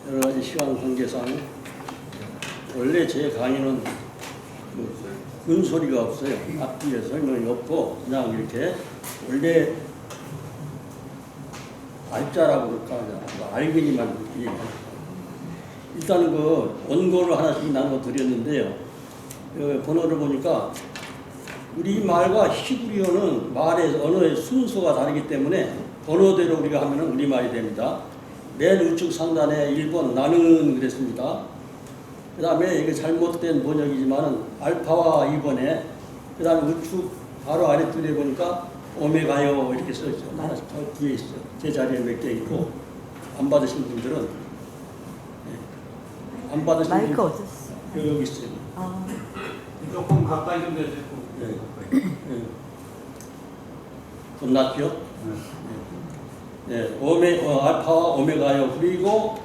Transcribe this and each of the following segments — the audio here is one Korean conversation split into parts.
여러 가지 시간 관계상 원래 제 강의는 근소리가 없어요. 앞뒤에 설명이 없고 그냥 이렇게 원래 알자라고 그럴까 알기니만 일단은 그 원고를 하나씩 나눠 드렸는데요. 번호를 보니까 우리말과 히브리어는 말의 언어의 순서가 다르기 때문에 번호대로 우리가 하면은 우리말이 됩니다. 맨 우측 상단에 1번 나는 그랬습니다. 그 다음에 이게 잘못된 번역이지만은 알파와 2번에 그 다음에 우측 바로 아래줄에 보니까 오메가요 이렇게 써있죠. 하나씩 더 뒤에 있어요. 제 자리에 몇 개 있고 안 받으신 분들은 안 받으신 분들은 마이크 어딨어? 여기 있어요. 아. 조금 가까이 좀 대세요. 좀 낫죠? 알파와 오메가요. 그리고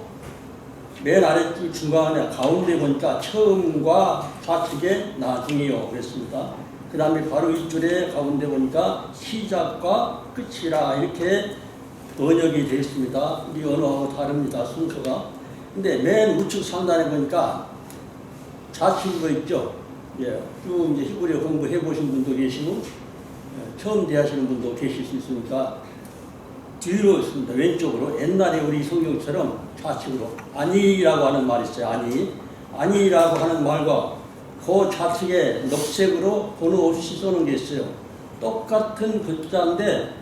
맨 아래줄 중간에 가운데 보니까 처음과 좌측에 나중이요. 그랬습니다. 그 다음에 바로 이 줄에 가운데 보니까 시작과 끝이라 이렇게 번역이 되어 있습니다. 우리 언어하고 다릅니다. 순서가. 근데 맨 우측 상단에 보니까 좌측으로 있죠. 쭉 이제 히브리어 공부해 보신 분도 계시고 처음 대하시는 분도 계실 수 있으니까 뒤로 있습니다. 왼쪽으로. 옛날에 우리 성경처럼 좌측으로 아니라고 하는 말이 있어요. 아니라고 하는 말과 그 좌측에 녹색으로 번호 없이 써놓은 게 있어요. 똑같은 글자인데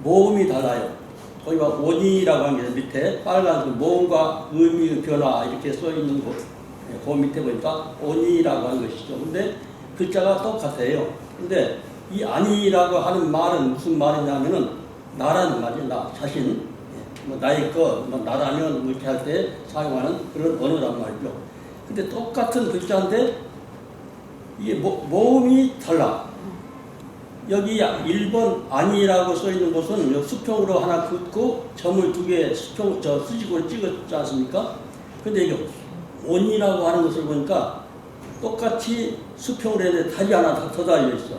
모음이 달라요. 거기 막 원이라고 하는 게 밑에 빨간 모음과 의미의 변화 이렇게 써있는 거. 그 밑에 보니까 온이라고 하는 것이죠. 근데 글자가 똑같아요. 근데 이 아니라고 하는 말은 무슨 말이냐면은 나라는 말이에요. 나 자신, 뭐 나의 것, 뭐 나라면 이렇게 할 때 사용하는 그런 언어란 말이죠. 근데 똑같은 글자인데 이게 모음이 달라. 여기 1번 아니라고 써 있는 것은 수평으로 하나 긋고 점을 2개 수직으로 찍었지 않습니까? 근데 이게 온이라고 하는 것을 보니까 똑같이 수평으로 했는데 다리 하나 더 달려있어.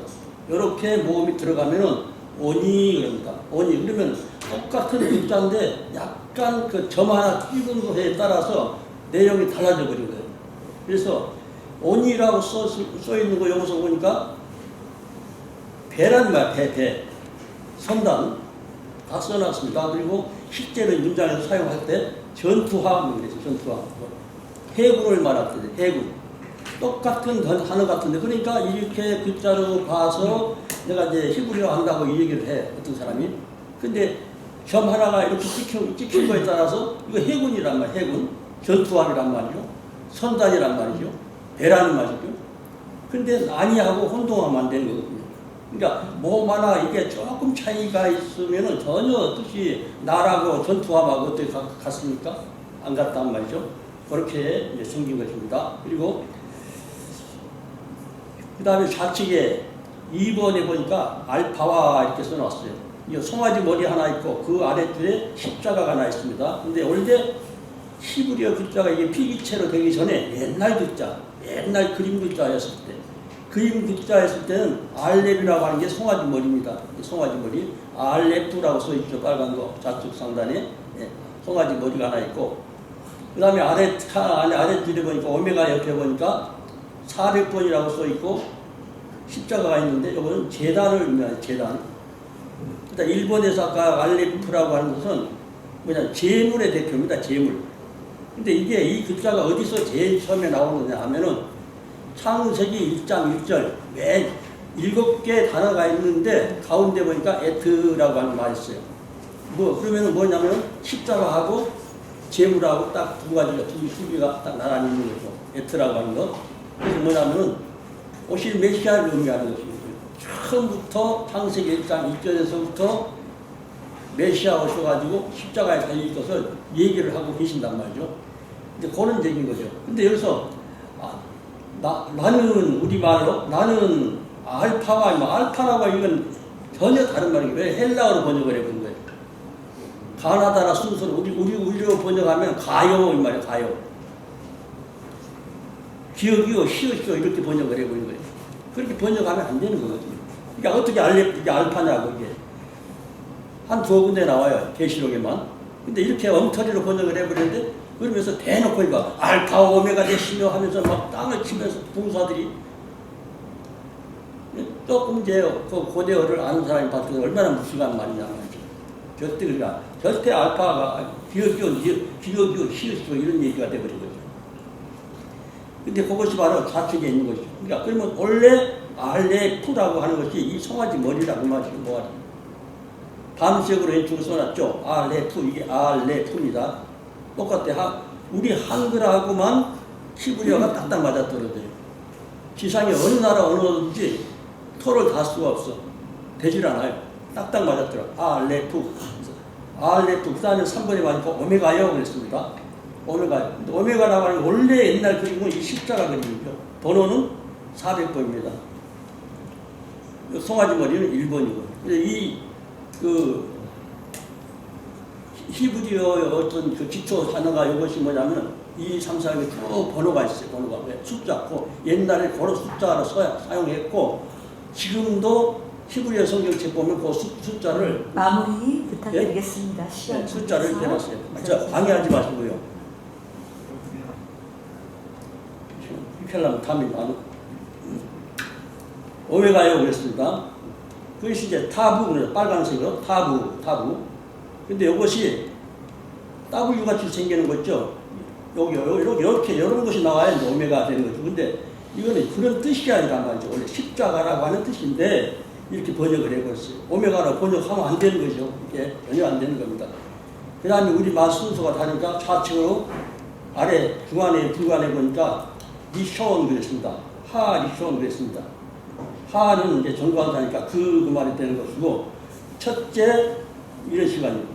이렇게 모음이 들어가면은 온이 그럽니다. 온이. 그러면 똑같은 글자인데 약간 그 점 하나 찍은 것에 따라서 내용이 달라져 버린 거예요. 그래서 온이라고 써 있는 거 여기서 보니까 배란 말, 배. 선단. 다 써놨습니다. 그리고 실제로 문장에서 사용할 때 전투화, 그래서 전투화. 해군을 말할 때, 해군. 똑같은 단어 같은데, 그러니까 이렇게 글자로 봐서 내가 이제 히브리어 한다고 이 얘기를 해, 어떤 사람이. 근데 점 하나가 이렇게 찍힌 거에 따라서 이거 해군이란 말이에요, 해군. 전투함이란 말이죠. 선단이란 말이죠. 배라는 말이죠. 근데 아니하고 혼동하면 안 되는 거거든요. 그러니까 뭐 하나 이게 조금 차이가 있으면은 전혀 뜻이 나라고 전투함하고 어떻게 같습니까? 안 같단 말이죠. 그렇게 이제 생긴 것입니다. 그리고 그 다음에 좌측에 2번에 보니까 알파와 이렇게 써놨어요. 이 송아지 머리 하나 있고 그 아래쪽에 십자가가 하나 있습니다. 근데 원래 히브리어 글자가 이게 필기체로 되기 전에 옛날 글자, 옛날 그림 글자였을 때, 그림 글자였을 때는 알렙이라고 하는 게 송아지 머리입니다. 송아지 머리, 알렙두라고 써있죠. 빨간 거 좌측 상단에 송아지 머리가 하나 있고, 그 다음에 아래줄에 보니까 오메가 옆에 보니까 400번이라고 써있고 십자가가 있는데 이거는 제단을 의미하는 제단. 그러니까 일본에서 아까 알레프라고 하는 것은 뭐냐 재물의 대표입니다. 재물. 근데 이게 이 글자가 어디서 제일 처음에 나오느냐 하면은 창세기 1장 1절 맨 7개 단어가 있는데 가운데 보니까 에트라고 하는 말이 있어요. 그러면은 뭐냐면 십자가하고 재물하고 딱 두 가지가, 두 개가 딱 나란히 있는 거죠. 에트라고 하는 거. 그래서 뭐냐면은, 오실 메시아를 의미하는 것입니다. 처음부터 창세기 1장 1절에서부터 메시아 오셔가지고 십자가에 달릴 것을 얘기를 하고 계신단 말이죠. 근데 그런 얘기인 거죠. 근데 여기서, 나는, 우리말로, 나는 알파가, 알파라고 이건 전혀 다른 말이에요. 왜 헬라어로 번역을 해본 거예요. 가나다라 순서로 우리로 번역하면 가요 이 말이에요. 가요. 기억이요 시어시어 이렇게 번역을 해버린 거예요. 그렇게 번역하면 안 되는 거거든요. 그러니까 어떻게 이게 알파냐고 이게 한 2 군데 나와요. 계시록에만. 근데 이렇게 엉터리로 번역을 해버렸는데 그러면서 대놓고 이거 알파 오메가 되시며 하면서 막 땅을 치면서 봉사들이 조금 이제 그 고대어를 아는 사람이 봤을 때 얼마나 무식한 말이냐 말이죠. 절대 그러니까 절대 알파가 기억이요 시읒시읒 이런 얘기가 돼버리거든요. 근데 그것이 바로 좌측에 있는 것이죠. 그러니까 그러면 원래 알레프라고 하는 것이 이 송아지 머리라고 말이죠. 뭐가 밤색으로 왼쪽으로 써놨죠. 알레프 이게 알레프입니다. 똑같아. 우리 한글하고만 히브리어가 딱딱 맞아떨어져요. 지상에 어느 나라 언어든지 토를 다 수가 없어. 되질 않아요. 딱딱 맞았더라. 알레프. 알레프. 그 다음에 3번에 맞으니까 오메가요. 그랬습니다. 오메가. 오메가라고 하는 게 원래 옛날 그림은 이 십자가 그림이죠. 번호는 400번입니다. 송아지 머리는 1번이고. 히브리어의 어떤 그 기초 단어가 이것이 뭐냐면 2, 3, 4, 이렇게 쭉 번호가 있어요. 번호가. 왜? 숫자고 옛날에 그런 숫자로 사용했고 지금도 히브리어 성경책 보면 그 숫자를 마무리 부탁드리겠습니다. 시간 숫자를 이렇게 관계상. 해놨어요. 자, 방해하지 마시고요. 이렇게 하려면 탐이 많아. 오메가요 그랬습니다. 그것이 이제 타부, 빨간색으로 타부. 근데 이것이 W 같이 생기는 거 있죠? 이렇게 이런 것이 나와야 이제 오메가 되는 거죠. 근데 이거는 그런 뜻이 아니란 말이죠. 원래 십자가라고 하는 뜻인데 이렇게 번역을 해버렸어요. 오메가로 번역하면 안 되는 거죠. 이게 전혀 안 되는 겁니다. 그 다음에 우리 말 순서가 다르니까 좌측으로 아래 중간에 불간에 보니까 리쇼온 그랬습니다. 리쇼온 그랬습니다. 하는 이제 전관사니까 그 말이 되는 것이고 첫째 이런 시간입니다.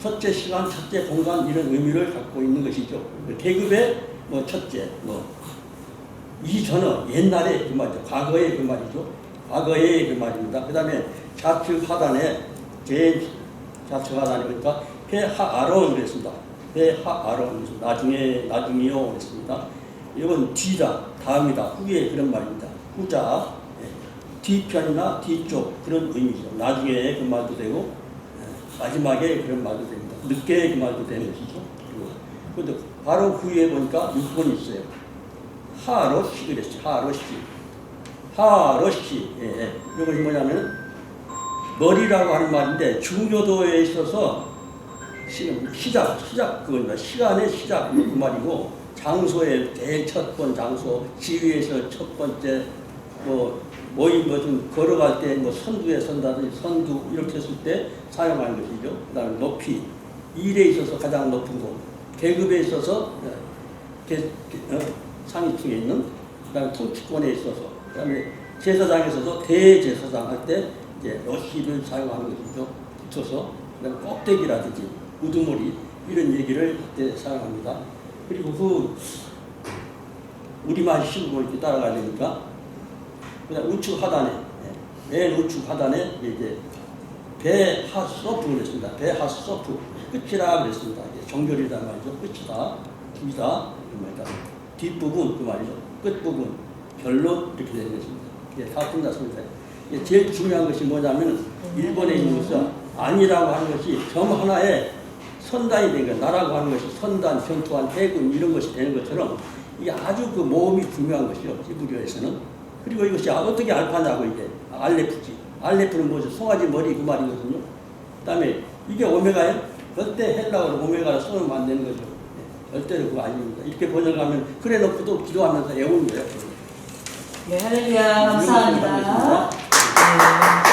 첫째 시간, 첫째 공간 이런 의미를 갖고 있는 것이죠. 계급의 뭐 첫째, 뭐 이전어 옛날에 그 말이죠. 과거의 그 말이죠. 과거의 그 말입니다. 그 다음에 좌측 하단에 제일 좌측 하단에 보니까 배하아론 그랬습니다. 배하아론 나중이요 그랬습니다. 이건 뒤다, 다음이다, 후에 그런 말입니다. 후자, 뒤편이나 뒤쪽 그런 의미죠. 나중에 그 말도 되고 마지막에 그런 말도 됩니다. 늦게 그 말도 되는 것이죠. 그런데 바로 그 위에 보니까 6번이 있어요. 하로시 그랬어요. 하로시. 이것이 뭐냐면 머리라고 하는 말인데 중요도에 있어서 시작 그겁니다. 시간의 시작 그 말이고 장소의 제일 첫 번 장소, 지위에서 첫 번째 모임 좀 걸어갈 때 선두에 선다든지 선두 이렇게 했을 때 사용하는 것이죠. 그 다음에 높이, 일에 있어서 가장 높은 곳, 계급에 있어서 상위층에 있는, 그 다음에 통치권에 있어서, 그 다음에 제사장에 있어서 대제사장 할 때 이제 러시를 사용하는 것이죠. 붙여서, 그 다음에 꼭대기라든지 우두머리 이런 얘기를 그때 사용합니다. 그리고 우리말 신고 이렇게 따라가야 되니까 그다음 우측 하단에 맨 우측 하단에 이제 배하소프 그랬습니다. 배하소프 끝이라 그랬습니다. 정결이다 말이죠. 끝이다, 둘이다 그 말이다. 뒷부분 그 말이죠. 끝부분 결론 이렇게 되는 것입니다. 이게 다 끝났습니다. 이게 제일 중요한 것이 뭐냐면 일본에 있는 것은 아니라고 하는 것이 점 하나에 선단이 된 거, 나라고 하는 것이 선단, 전투한, 해군 이런 것이 되는 것처럼 이게 아주 그 모험이 중요한 것이요. 히브리어에서는. 그리고 이것이 어떻게 알파냐고 이게 알레프지. 알레프는 뭐죠? 송아지 머리 그 말이거든요. 그 다음에 이게 오메가예요? 절대 헬라어로 오메가를 써놓으면 안 되는 거죠. 절대로 그거 아닙니다. 이렇게 번역하면 그래 놓고도 기도하면서 외우는 거예요. 네, 할렐루야 감사합니다. 네.